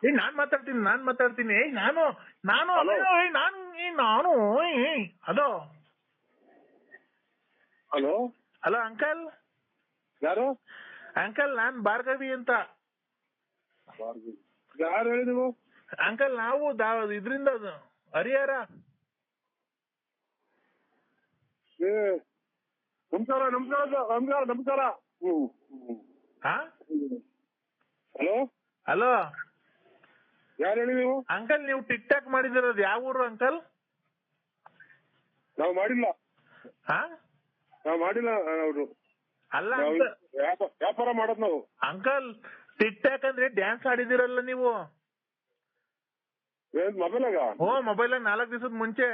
ನಾನ್ ಮಾತಾಡ್ತೀನಿ ನಾನು ನಾನು Hello? ಅಯ್ಯೋ, ನಾನು ಹಲೋ ಹಲೋ ಹಲೋ ಅಂಕಲ್ ಯಾರು ನಾನ್ ಭಾರ್ಗವಿ ಅಂತ. ಯಾರು ಹೇಳಿ ನೀವು? ಅಂಕಲ್ ನಾವು ಇದ್ರಿಂದ ಹರಿಹರ. ಏ, ನಮಸ್ಕಾರ ನಮಸ್ಕಾರ ನಮಸ್ಕಾರ ನಮಸ್ಕಾರ. ಹಾ ಹಲೋ ಹಲೋ ಯಾರು ಹೇಳಿ ನೀವು? ಅಂಕಲ್ ನೀವು ಟಿಕ್ ಟಾಕ್ ಮಾಡಿದಿರೋದು ಯಾವ ಊರು ಅಂಕಲ್? ನಾವು ಮಾಡಿಲ್ಲ ಹಾ ನಾವು ಮಾಡಿಲ್ಲ ಅವರು ಅಲ್ಲ ವ್ಯಾಪಾರ ಮಾಡೋದು ನಾವು. ಅಂಕಲ್ ಟಿಕ್ ಟಾಕ್ ಅಂದ್ರೆ ಡ್ಯಾನ್ಸ್ ಆಡಿದಿರಲ್ಲ ನೀವು? ಏನ್ ಮೊಬೈಲಾಗ? ಓ ಮೊಬೈಲ್ 4 ದಿವಸದ ಮುಂಚೆ.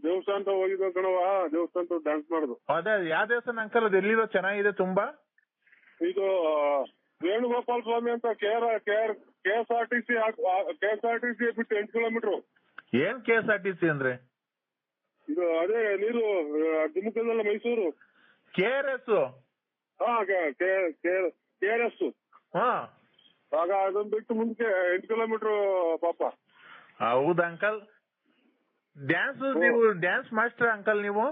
ದೇವಸ್ಥಾನ ಹೋಗಿದ್ದ ಕಣವ, ದೇವಸ್ಥಾನ ಡ್ಯಾನ್ಸ್ ಮಾಡುದು. ಅದೇ ಯಾವ ದೇವಸ್ಥಾನ ಅಂಕಲ್? ಅದು ಎಲ್ಲಿರೋ ಚೆನ್ನಾಗಿದೆ ತುಂಬಾ? ಇದು ವೇಣುಗೋಪಾಲ ಸ್ವಾಮಿ ಅಂತ KSRTC ಬಿಟ್ಟು 8 ಕಿಲೋಮೀಟರ್. ಏನ್ KSRTC ಅಂದ್ರೆ? ಇದು ಅದೇ ನೀರು ಧಿಮುಕದಲ್ಲ, ಮೈಸೂರು. KRS? ಹಾ KRS. ಹಾ ಆಗ ಅದನ್ನ ಬಿಟ್ಟು ಮುಂದೆ 8 ಕಿಲೋಮೀಟರ್ ಪಾಪ. ಹೌದಾ ಅಂಕಲ್? ನೀವು ಡ್ಯಾನ್ಸ್ ಮಾಸ್ಟರ್ ಅಂಕಲ್ ನೀವು?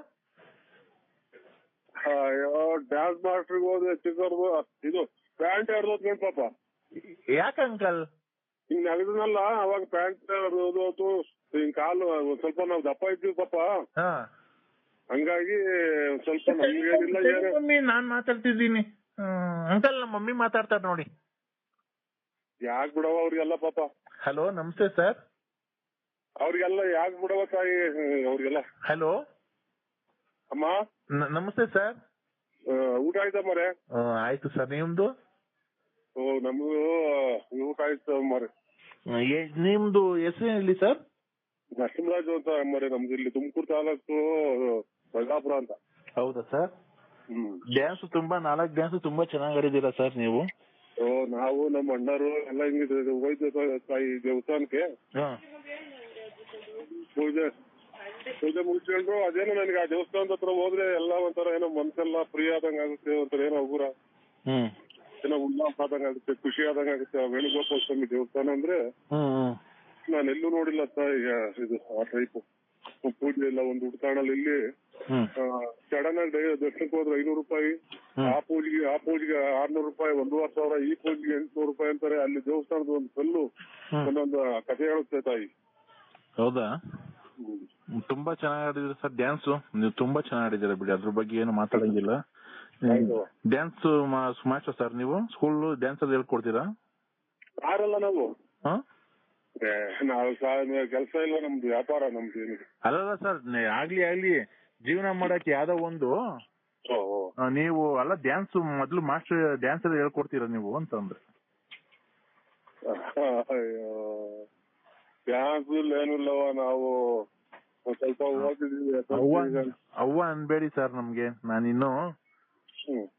ಅಯ್ಯೋ ಡ್ಯಾನ್ಸ್ ಮಾಸ್ಟರ್ಗೆ ಹೋದ್ರೆ ಚಿಕ್ಕವ್ರದು ಇದು ಪ್ಯಾಂಟ್ ಹರಿದೋದ್ ಪಾಪ. ಯಾಕೆ ಅಂಕಲ್? ಹಿಂಗ್ ನಗದನಲ್ಲ ಅವಾಗ ಪ್ಯಾಂಟ್ ಹರಿದೋತು. ಹಿಂಗ್ ಕಾಲು ಸ್ವಲ್ಪ ನಾವು ದಪ್ಪ ಇದ್ದೀವಿ ಪಾಪ, ಹಂಗಾಗಿ ಸ್ವಲ್ಪ ನಮ್ಗೇನಿಲ್ಲ. ಮಮ್ಮಿ ನಾನ್ ಮಾತಾಡ್ತಿದ್ದೀನಿ ಅಂಕಲ್, ನಮ್ಮ ಮಮ್ಮಿ ಮಾತಾಡ್ತಾರೆ ನೋಡಿ. ಯಾಕ್ ಬಿಡವ ಅವ್ರಿಗೆಲ್ಲ ಪಾಪ. ಹಲೋ ನಮಸ್ತೆ ಸರ್. ಅವ್ರಿಗೆಲ್ಲ ಯಾಕ್ ಬಿಡವ ತಾಯಿ ಅವ್ರಿಗೆಲ್ಲ. ಹಲೋ ಅಮ್ಮ ನಮಸ್ತೆ ಸರ್. ಊಟ ಆಯ್ತಾ ಮರೆ? ಆಯ್ತು ಸರ್, ನಿಮ್ದು? ನಮ್ದು ಊಟ ಆಯ್ತು ಮರೆ. ನಿಮ್ದು ಹೆಸರು ಹೇಳಿ ಸರ್? ನರಸಿಂಹರಾಜು ಅಂತ ಮರೆ. ನಮ್ದು ಇಲ್ಲಿ ತುಮಕೂರು ತಾಲೂಕು ಬಳ್ಳಾಪುರ ಅಂತ. ಹೌದಾ ಸರ್? ಡ್ಯಾನ್ಸ್ ತುಂಬಾ 4 ಡ್ಯಾನ್ಸ್ ತುಂಬಾ ಚೆನ್ನಾಗಿ ಆಡಿದ್ದೀರಾ ಸರ್ ನೀವು. ನಾವು ನಮ್ಮ ಅಣ್ಣರು ಎಲ್ಲ ಹಿಂಗಿದ್ರೆ ಹೋಯ್ತು ತಾಯಿ ದೇವಸ್ಥಾನಕ್ಕೆ. ಪೂಜೆ ಮುಗಿಸ್ಕೊಂಡು ಅದೇನೋ ನನಗೆ ಆ ದೇವಸ್ಥಾನದ ಹತ್ರ ಹೋದ್ರೆ ಎಲ್ಲ ಒಂಥರ ಏನೋ ಮನ್ಸೆಲ್ಲ ಫ್ರೀ ಆದಂಗ ಆಗುತ್ತೆ, ಒಂಥರ ಏನೋ ಉಗುರ ಏನೋ ಉಲ್ಲಾಸ ಆದಂಗ ಆಗುತ್ತೆ, ಖುಷಿ ಆದಂಗ ಆಗುತ್ತೆ. ವೇಣುಗೋಪಾಲ ಸ್ವಾಮಿ ದೇವಸ್ಥಾನ ಅಂದ್ರೆ ನಾನು ಎಲ್ಲೂ ನೋಡಿಲ್ಲ ಈಗ ಇದು ಆ ಟೈಪ್ ಪೂಜೆ ಎಲ್ಲ. ಒಂದು ಉಡ್ತಾಣಲ್ಲಿ ಇಲ್ಲಿ ಸಡನ್ ಆಗಿ ದರ್ಶನಕ್ಕೆ ಹೋದ್ರೆ 500 ರೂಪಾಯಿ, ಆ ಪೂಜೆಗೆ 600 ರೂಪಾಯಿ, 1,500. ಈ ಪೂಜೆಗೆ 800 ರೂಪಾಯಿ ಅಂತಾರೆ. ಅಲ್ಲಿ ದೇವಸ್ಥಾನದ ಒಂದು ಕಲ್ಲು ಒಂದೊಂದು ಕಥೆ ಹೇಳುತ್ತೆ ತಾಯಿ. ಹೌದಾ? ತುಂಬಾ ಚೆನ್ನಾಗಿ ಆಡಿದ್ರಿ ಸರ್ ಡ್ಯಾನ್ಸ್. ನೀವು ತುಂಬಾ ಚೆನ್ನಾಗಿ ಆಡಿದ್ದೀರಾ ಬಿಡಿ, ಅದ್ರ ಬಗ್ಗೆ ಏನು ಮಾತಾಡಂಗಿಲ್ಲ. ಡ್ಯಾನ್ಸ್ ಮಾಸ್ಟರ್ ಸರ್ ನೀವು? ಸ್ಕೂಲ್ ಡ್ಯಾನ್ಸ್ ಅಲ್ಲಿ ಹೇಳ್ಕೊಡ್ತೀರಾ? ಯಾರಲ್ಲ ನಾವು ಕೆಲಸ ಇಲ್ಲ, ನಮ್ದು ವ್ಯಾಪಾರ ನಮ್ದು ಏನಿದೆ. ಅಲ್ಲ ಸರ್, ಆಗ್ಲಿ ಜೀವನ ಮಾಡಕ್ಕೆ ಯಾವ್ದೋ ಒಂದು ನೀವು ಅಲ್ಲ ಡ್ಯಾನ್ಸ್ ಮೊದ್ಲು ಮಾಸ್ಟರ್ ಡ್ಯಾನ್ಸ್ ಎಲ್ಲ ಹೇಳ್ಕೊಡ್ತೀರಾ ನೀವು ಅಂತಂದ್ರೆ? ಡ್ಯಾನ್ಸ್ ಏನಿಲ್ಲವ, ನಾವು ಸ್ವಲ್ಪ ಓದಿದೀವಿ. ಅವ್ವ ಅನ್ಬೇಡಿ ಸರ್ ನಮ್ಗೆ. ನಾನಿನ್ನು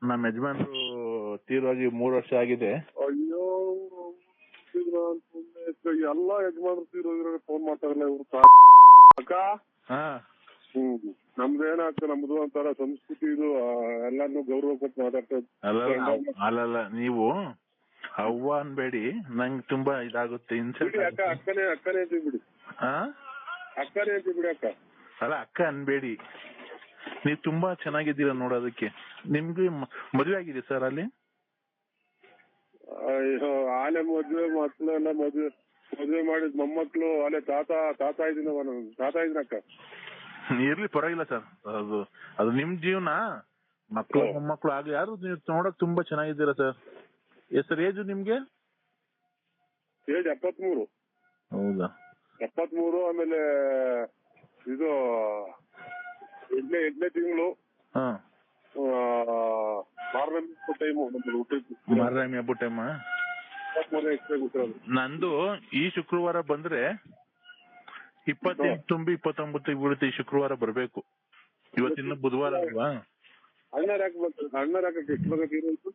ನಮ್ಮ ಯಜಮಾನ್ರು ತೀರೋಗಿ 3 ವರ್ಷ ಆಗಿದೆ. ಅಯ್ಯೋ ಎಲ್ಲ ಯಜಮಾನ್ರು ತೀರೋಗಿರೋ ಫೋನ್ ಮಾಡ್ತಾರಲ್ಲ ಇವ್ರು ಅಕ್ಕ. ನಮ್ದೇನಾಗ್ತದೆ, ನಮ್ದು ಒಂಥರ ಸಂಸ್ಕೃತಿ ಇದು, ಎಲ್ಲಾನು ಗೌರವ ಕೊಟ್ಟು ಮಾತಾಡ್ತೇವೆ. ಅಲ್ಲಲ್ಲ ನೀವು ಅವ್ವ ಅನ್ಬೇಡಿ, ನಂಗೆ ತುಂಬಾ ಇದಾಗುತ್ತೆ. ಅಕ್ಕನೇ ಅಂತೀವಿ ಬಿಡಿ. ಅಕ್ಕನೇ ಅಂತೀವಿ ಬಿಡಿ ಅಕ್ಕ. ಅಲ್ಲ ಅಕ್ಕ ಅನ್ಬೇಡಿ, ನೀವ್ ತುಂಬಾ ಚೆನ್ನಾಗಿದ್ದೀರಾ ನೋಡೋದಕ್ಕೆ. ನಿಮ್ಗೆ ಮದುವೆ ಆಗಿದೆ ಸರ್ ಅಲ್ಲಿ? ಅಯ್ಯೋ ಆಲೆ ಮಕ್ಳೆಲ್ಲ ಮದುವೆ ಮಾಡಿದ್ ಮೊಮ್ಮಕ್ಳು ಅಲ್ಲೇ ತಾತ ಇದೀನ ಅಕ್ಕ. ಇರ್ಲಿ ಪರವಾಗಿಲ್ಲ ಸರ್, ಅದು ನಿಮ್ ಜೀವನ. ಮಕ್ಳು ಮೊಮ್ಮಕ್ಳು ಆಗ್ಲಿ ಯಾರು, ನೀವು ನೋಡಕ್ ತುಂಬಾ ಚೆನ್ನಾಗಿದ್ದೀರಾ ಸರ್. ಸರ್ ಏಜು ನಿಮ್ಗೆ? ಏಜ್ 73. ಹೌದಾ? 73. ಆಮೇಲೆ ಇದು 8ನೇ ತಿಂಗಳು ಮಾರನೇ ಹಬ್ಬ ಟೈಮ್. ನಂದು ಈ ಶುಕ್ರವಾರ ಬಂದ್ರೆ 28 ತುಂಬಿ 29 ಬೀಳುತ್ತೆ. ಈ ಶುಕ್ರವಾರ ಬರ್ಬೇಕು. ಇವತ್ತಿನ ಬುಧವಾರ ಅಲ್ವಾ? ಅಣ್ಣರ್ ಯಾಕಕ್ಕೆ ಎಷ್ಟು ಬೇಗ ತೀರೋಯ್ತು?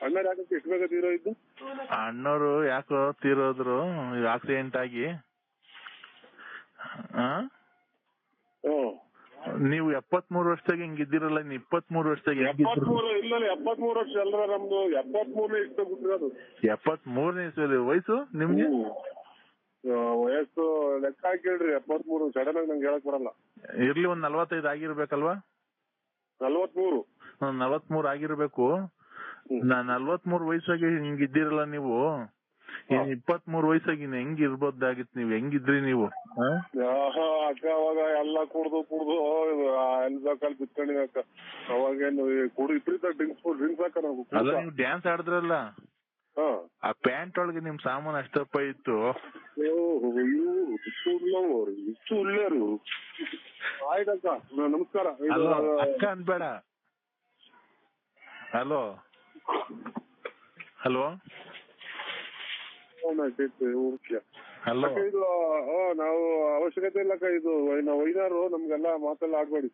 ಅಣ್ಣರ್ ಯಾಕಕ್ಕೆ ಎಷ್ಟು ಬೇಗ ತೀರೋಯ್ತು? ಅಣ್ಣವರು ಯಾಕೋ ತೀರೋದ್ರು ಆಕ್ಸಿಡೆಂಟ್ ಆಗಿ. ನೀವು 73 ವರ್ಷದಾಗ ಹಿಂಗಿದ್ದೀರಲ್ಲ, ಇನ್ನು 23 ವರ್ಷದಾಗ ಹೆಂಗಿದ್ರು? 73 ವರ್ಷ ಅಲ್ರ ನಮ್ದು, 73ನೇ ಇಷ್ಟ ಬಿಟ್ಟಿರೋದು. 73ನೇ ಇಸ್ವಿಯಲ್ಲಿ ವಯಸ್ಸು ನಿಮ್ಗೆ? ವಯಸ್ಸು ಲೆಕ್ಕ ಹಾಕಿಳ್ರಿ, 73 ಸಡನ್ ಆಗಿ ನಂಗೆ ಹೇಳಕ್ ಬರಲ್ಲ. ಇರ್ಲಿ, ಒಂದ್ 45 ಆಗಿರ್ಬೇಕಲ್ವಾ? 43. 43 ಆಗಿರ್ಬೇಕು. 43 ವಯಸ್ಸಾಗಿ ಹಿಂಗಿದ್ದೀರಲ್ಲ ನೀವು, 23 ವಯಸ್ಸಾಗಿ ಹೆಂಗ್ ಇರ್ಬೋದಾಗಿತ್ತು? ನೀವ್ ಹೆಂಗಿದ್ರಿ ನೀವು? ಅಕ್ಕ ಅವಾಗ ಎಲ್ಲ ಕುಡ್ದು ಎಲ್ಬೇಕಲ್ಲಿ ಬಿತ್ಕೊಂಡಿನ ಅಕ್ಕ. ಅವಾಗೇನು ಇಪ್ರೀತ ಡ್ರಿಂಕ್ಸ್ ಹಾಕ ನಾವು. ಅಲ್ಲ, ನೀವು ಡ್ಯಾನ್ಸ್ ಆಡಿದ್ರಲ್ಲ, ಆ ಪ್ಯಾಂಟ್ ಒಳಗೆ ನಿಮ್ ಸಾಮಾನು ಅಷ್ಟಪ್ಪ ಇತ್ತು. ಇಷ್ಟು ಒಳ್ಳೆಯರು. ಆಯ್ತಕ್ಕ, ನಮಸ್ಕಾರ. ಅಕ್ಕ ಅನ್ಬೇಡ. ಹಲೋ ಹಲೋ ಹಲೋ, ಇದು ನಾವು ಅವಶ್ಯಕತೆ ಇಲ್ಲಕ್ಕ. ಇದು ವೈನಾರು ನಮ್ಗೆಲ್ಲ ಮಾತೆಲ್ಲ ಆಡ್ಬೇಡಿ.